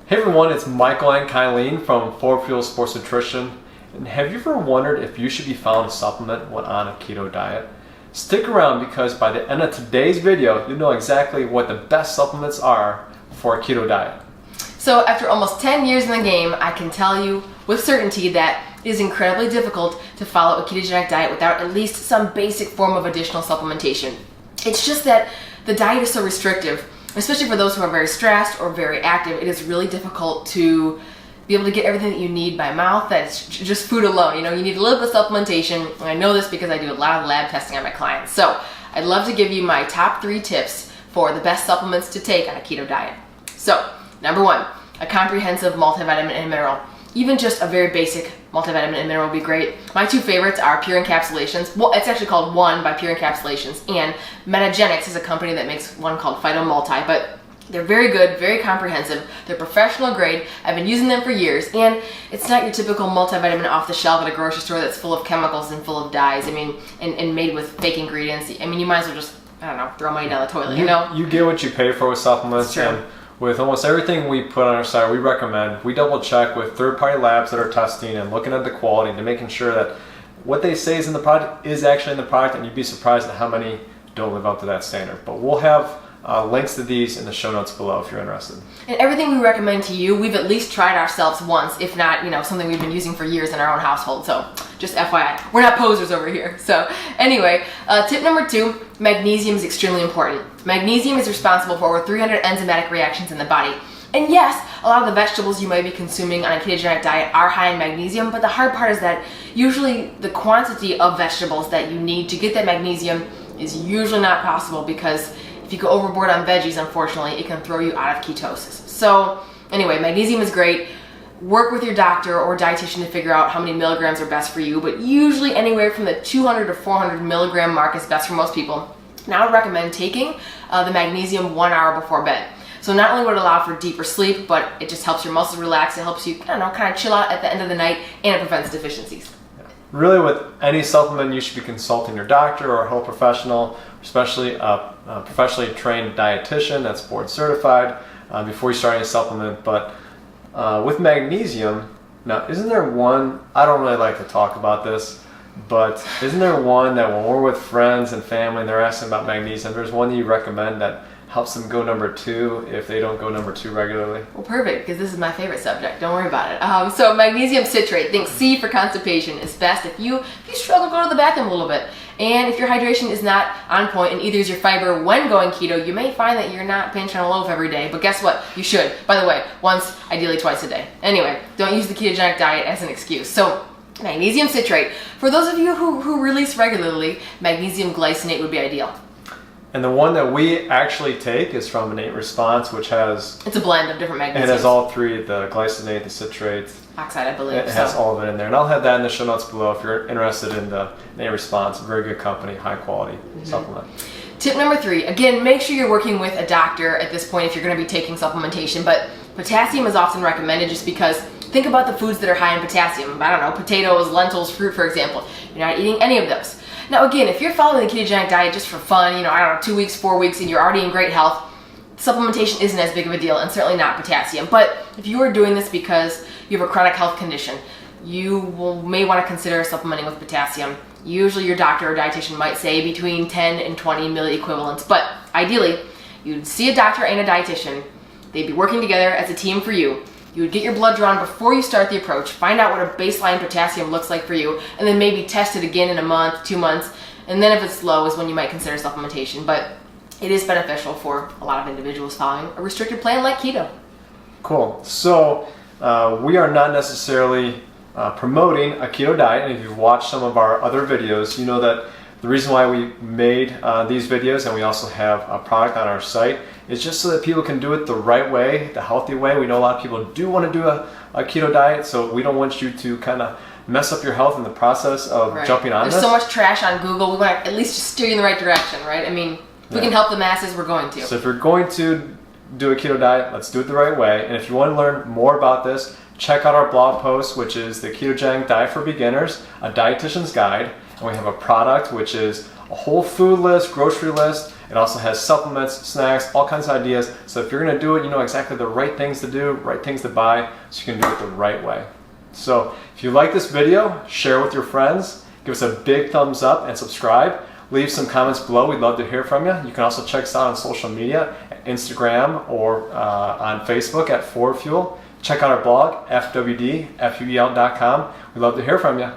Hey everyone, it's Michael and Kylene from FWDfuel Sports Nutrition. And have you ever wondered if you should be following a supplement when on a keto diet? Stick around because by the end of today's video, you'll know exactly what the best supplements are for a keto diet. So after almost 10 years in the game, I can tell you with certainty that it is incredibly difficult to follow a ketogenic diet without at least some basic form of additional supplementation. It's just that the diet is so restrictive, especially for those who are very stressed or very active. It is really difficult to be able to get everything that you need by mouth. That's just food alone. You know, you need a little bit of supplementation. And I know this because I do a lot of lab testing on my clients. So I'd love to give you my top 3 tips for the best supplements to take on a keto diet. So number 1, a comprehensive multivitamin and mineral. Even just a very basic multivitamin and mineral would be great. My 2 favorites are Pure Encapsulations. Well, it's actually called O.N.E by Pure Encapsulations, and Metagenics is a company that makes one called Phytomulti, but they're very good, very comprehensive. They're professional grade. I've been using them for years, and it's not your typical multivitamin off the shelf at a grocery store that's full of chemicals and full of dyes. I mean, and made with fake ingredients. I mean, you might as well just, I don't know, throw money down the toilet, you know? You get what you pay for with supplements. And with almost everything we put on our site, we recommend, we double check with third-party labs that are testing and looking at the quality and making sure that what they say is in the product is actually in the product, and you'd be surprised at how many don't live up to that standard. But we'll have links to these in the show notes below if you're interested. And everything we recommend to you, we've at least tried ourselves once, if not, you know, something we've been using for years in our own household. So just FYI, we're not posers over here. So anyway, tip number 2, magnesium is extremely important. Magnesium is responsible for over 300 enzymatic reactions in the body. And yes, a lot of the vegetables you may be consuming on a ketogenic diet are high in magnesium, but the hard part is that usually the quantity of vegetables that you need to get that magnesium is usually not possible, because if you go overboard on veggies, unfortunately, it can throw you out of ketosis. So anyway, magnesium is great. Work with your doctor or dietitian to figure out how many milligrams are best for you, but usually anywhere from the 200 to 400 milligram mark is best for most people. Now I would recommend taking the magnesium 1 hour before bed. So not only would it allow for deeper sleep, but it just helps your muscles relax. It helps you, I don't know, kind of chill out at the end of the night, and it prevents deficiencies. Really, with any supplement, you should be consulting your doctor or a health professional, especially a professionally trained dietitian that's board certified before you start any supplement. But with magnesium, now isn't there one, I don't really like to talk about this, but isn't there one that when we're with friends and family and they're asking about magnesium, there's one that you recommend that helps them go number 2 if they don't go number 2 regularly? Well, perfect, because this is my favorite subject. Don't worry about it. So magnesium citrate, think C for constipation, is best if you struggle to go to the bathroom a little bit. And if your hydration is not on point, and either is your fiber when going keto, you may find that you're not pinching a loaf every day. But guess what? You should. By the way, once, ideally twice a day. Anyway, don't use the ketogenic diet as an excuse. So magnesium citrate. For those of you who release regularly, magnesium glycinate would be ideal. And the one that we actually take is from Innate Response, which has... It's a blend of different magnesiums. It has all 3, the glycinate, the citrate. Oxide, I believe. It has all of it in there. And I'll have that in the show notes below if you're interested in the Innate Response. Very good company, high quality supplement. Tip number 3, again, make sure you're working with a doctor at this point if you're going to be taking supplementation. But potassium is often recommended just because, think about the foods that are high in potassium. I don't know, potatoes, lentils, fruit, for example. You're not eating any of those. Now again, if you're following the ketogenic diet just for fun, you know, I don't know, 2 weeks, 4 weeks, and you're already in great health, supplementation isn't as big of a deal, and certainly not potassium. But if you are doing this because you have a chronic health condition, you may want to consider supplementing with potassium. Usually your doctor or dietitian might say between 10 and 20 milliequivalents, but ideally, you'd see a doctor and a dietitian. They'd be working together as a team for you. You would get your blood drawn before you start the approach, find out what a baseline potassium looks like for you, and then maybe test it again in a month, 2 months, and then if it's low is when you might consider supplementation. But it is beneficial for a lot of individuals following a restricted plan like keto. Cool. So we are not necessarily promoting a keto diet, and if you've watched some of our other videos, you know that the reason why we made these videos, and we also have a product on our site, is just so that people can do it the right way, the healthy way. We know a lot of people do want to do a keto diet, so we don't want you to kind of mess up your health in the process of jumping on this. There's so much trash on Google. We want to at least just steer you in the right direction, right? I mean, if we can help the masses, we're going to. So if you're going to do a keto diet, let's do it the right way. And if you want to learn more about this, check out our blog post, which is the Ketogenic Diet for Beginners, a dietitian's guide. And we have a product which is a whole food list, grocery list, It also has supplements, snacks, all kinds of ideas. So if you're going to do it, you know exactly the right things to do, right things to buy, so you can do it the right way. So if you like this video, share with your friends, give us a big thumbs up and subscribe. Leave some comments below. We'd love to hear from you. You can also check us out on social media, Instagram or on Facebook at FWDfuel. Check out our blog, FWDfuel.com. We'd love to hear from you.